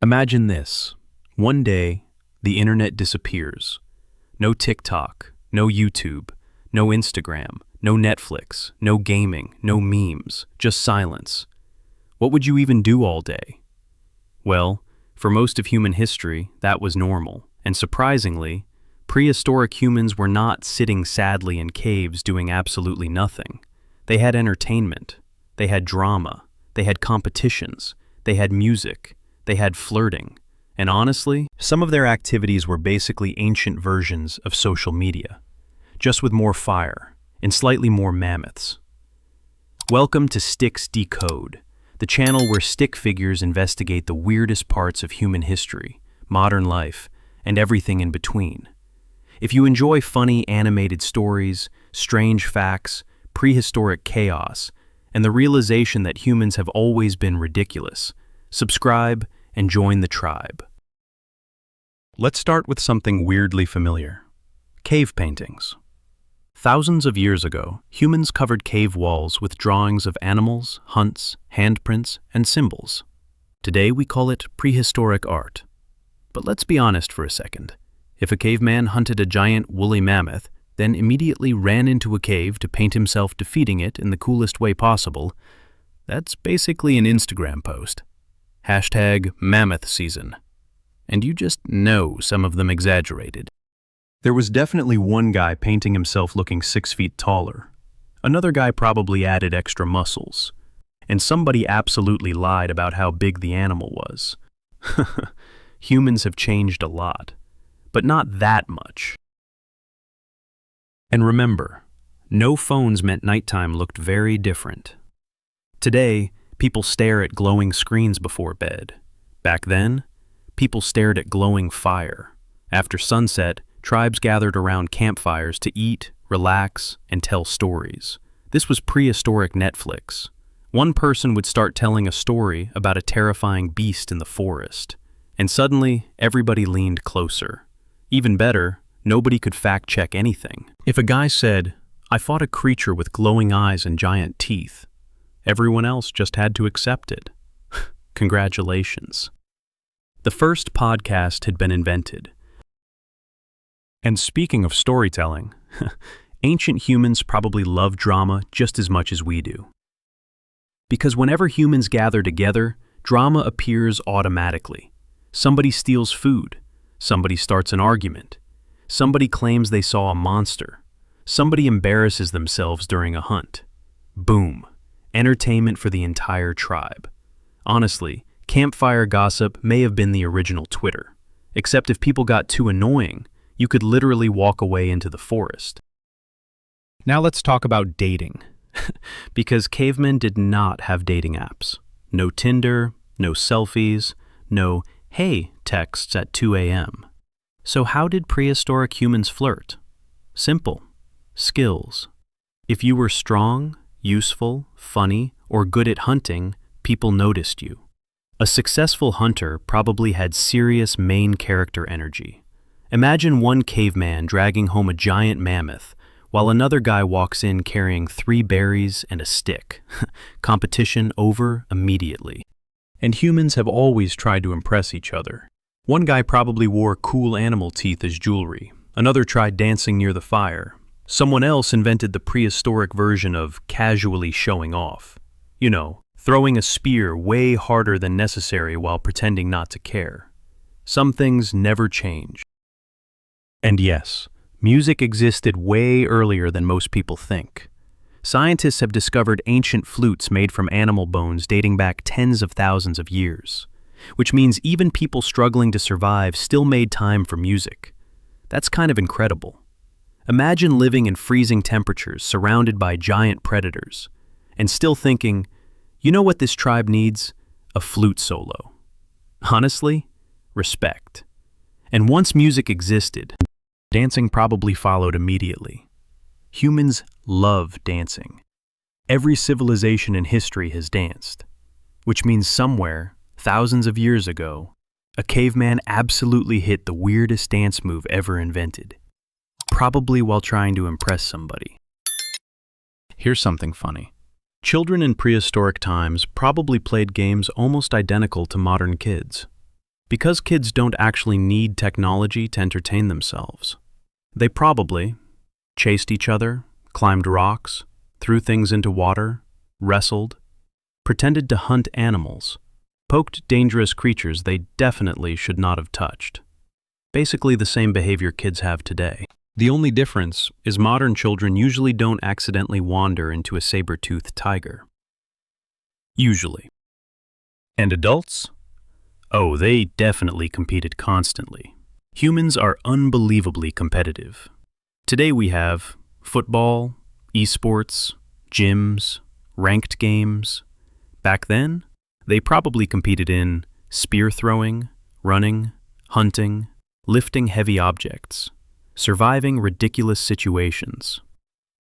Imagine this. One day, the internet disappears. No TikTok, no YouTube, no Instagram, no Netflix, no gaming, no memes, just silence. What would you even do all day? Well, for most of human history, that was normal. And surprisingly, prehistoric humans were not sitting sadly in caves doing absolutely nothing. They had entertainment. They had drama. They had competitions. They had music. They had flirting. And honestly, some of their activities were basically ancient versions of social media, just with more fire and slightly more mammoths. Welcome to Stick's Decode, the channel where stick figures investigate the weirdest parts of human history, modern life, and everything in between. If you enjoy funny animated stories, strange facts, prehistoric chaos, and the realization that humans have always been ridiculous, subscribe and join the tribe. Let's start with something weirdly familiar. Cave paintings. Thousands of years ago, humans covered cave walls with drawings of animals, hunts, handprints, and symbols. Today we call it prehistoric art. But let's be honest for a second. If a caveman hunted a giant woolly mammoth, then immediately ran into a cave to paint himself defeating it in the coolest way possible, that's basically an Instagram post. #mammoth season. And you just know some of them exaggerated. There was definitely one guy painting himself looking 6 feet taller. Another guy probably added extra muscles. And somebody absolutely lied about how big the animal was. Humans have changed a lot, but not that much. And remember, no phones meant nighttime looked very different. Today, people stare at glowing screens before bed. Back then, people stared at glowing fire. After sunset, tribes gathered around campfires to eat, relax, and tell stories. This was prehistoric Netflix. One person would start telling a story about a terrifying beast in the forest, and suddenly everybody leaned closer. Even better, nobody could fact-check anything. If a guy said, "I fought a creature with glowing eyes and giant teeth," everyone else just had to accept it. Congratulations. The first podcast had been invented. And speaking of storytelling, ancient humans probably love drama just as much as we do. Because whenever humans gather together, drama appears automatically. Somebody steals food. Somebody starts an argument. Somebody claims they saw a monster. Somebody embarrasses themselves during a hunt. Boom. Entertainment for the entire tribe. Honestly, campfire gossip may have been the original Twitter. Except if people got too annoying, you could literally walk away into the forest. Now let's talk about dating. Because cavemen did not have dating apps. No Tinder, no selfies, no "hey" texts at 2 a.m. So how did prehistoric humans flirt? Simple. Skills. If you were strong, useful, funny, or good at hunting, people noticed you. A successful hunter probably had serious main character energy. Imagine one caveman dragging home a giant mammoth, while another guy walks in carrying 3 berries and a stick. Competition over immediately. And humans have always tried to impress each other. One guy probably wore cool animal teeth as jewelry. Another tried dancing near the fire. Someone else invented the prehistoric version of casually showing off. You know, throwing a spear way harder than necessary while pretending not to care. Some things never change. And yes, music existed way earlier than most people think. Scientists have discovered ancient flutes made from animal bones dating back tens of thousands of years, which means even people struggling to survive still made time for music. That's kind of incredible. Imagine living in freezing temperatures surrounded by giant predators, and still thinking, you know what this tribe needs? A flute solo. Honestly, respect. And once music existed, dancing probably followed immediately. Humans love dancing. Every civilization in history has danced, which means somewhere, thousands of years ago, a caveman absolutely hit the weirdest dance move ever invented, probably while trying to impress somebody. Here's something funny. Children in prehistoric times probably played games almost identical to modern kids. Because kids don't actually need technology to entertain themselves. They probably chased each other, climbed rocks, threw things into water, wrestled, pretended to hunt animals, poked dangerous creatures they definitely should not have touched. Basically the same behavior kids have today. The only difference is modern children usually don't accidentally wander into a saber-toothed tiger. Usually. And adults? Oh, they definitely competed constantly. Humans are unbelievably competitive. Today we have football, esports, gyms, ranked games. Back then, they probably competed in spear throwing, running, hunting, lifting heavy objects, surviving ridiculous situations.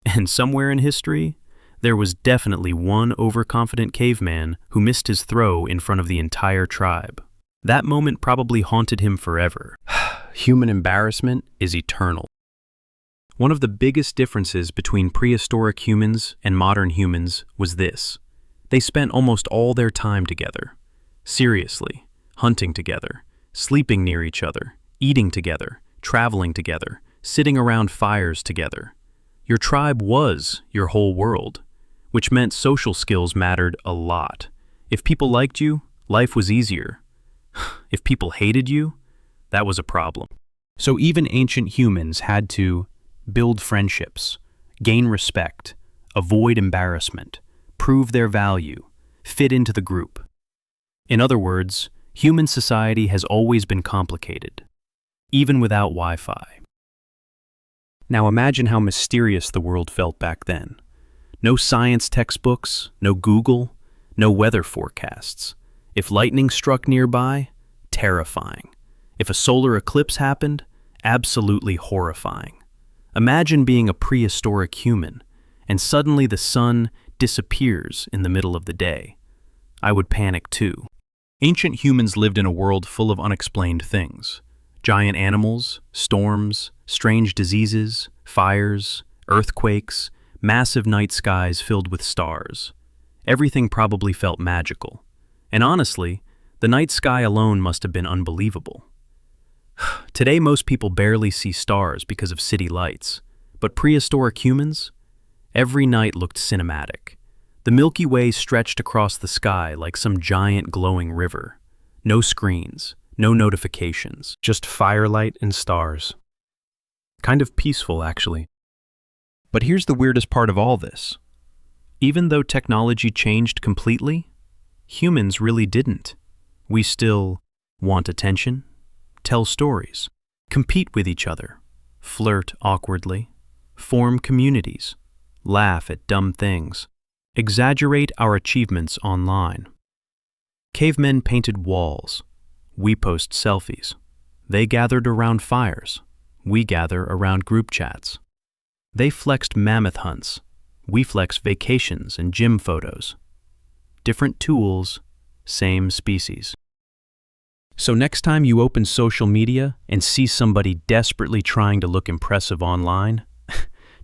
And somewhere in history, there was definitely one overconfident caveman who missed his throw in front of the entire tribe. That moment probably haunted him forever. Human embarrassment is eternal. One of the biggest differences between prehistoric humans and modern humans was this. They spent almost all their time together. Seriously, hunting together, sleeping near each other, eating together, traveling together, sitting around fires together. Your tribe was your whole world, which meant social skills mattered a lot. If people liked you, life was easier. If people hated you, that was a problem. So even ancient humans had to build friendships, gain respect, avoid embarrassment, prove their value, fit into the group. In other words, human society has always been complicated, even without Wi-Fi. Now imagine how mysterious the world felt back then. No science textbooks, no Google, no weather forecasts. If lightning struck nearby, terrifying. If a solar eclipse happened, absolutely horrifying. Imagine being a prehistoric human, and suddenly the sun disappears in the middle of the day. I would panic too. Ancient humans lived in a world full of unexplained things. Giant animals, storms, strange diseases, fires, earthquakes, massive night skies filled with stars. Everything probably felt magical. And honestly, the night sky alone must have been unbelievable. Today, most people barely see stars because of city lights, but prehistoric humans? Every night looked cinematic. The Milky Way stretched across the sky like some giant glowing river. No screens, no notifications, just firelight and stars. Kind of peaceful, actually. But here's the weirdest part of all this. Even though technology changed completely, humans really didn't. We still want attention, tell stories, compete with each other, flirt awkwardly, form communities, laugh at dumb things, exaggerate our achievements online. Cavemen painted walls. We post selfies. They gathered around fires. We gather around group chats. They flexed mammoth hunts. We flex vacations and gym photos. Different tools, same species. So next time you open social media and see somebody desperately trying to look impressive online,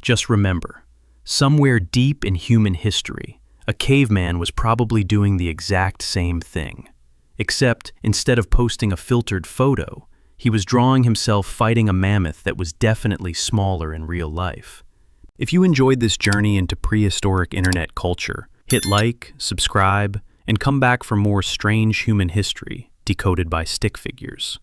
just remember, somewhere deep in human history, a caveman was probably doing the exact same thing. Except instead of posting a filtered photo, he was drawing himself fighting a mammoth that was definitely smaller in real life. If you enjoyed this journey into prehistoric internet culture, hit like, subscribe, and come back for more strange human history decoded by stick figures.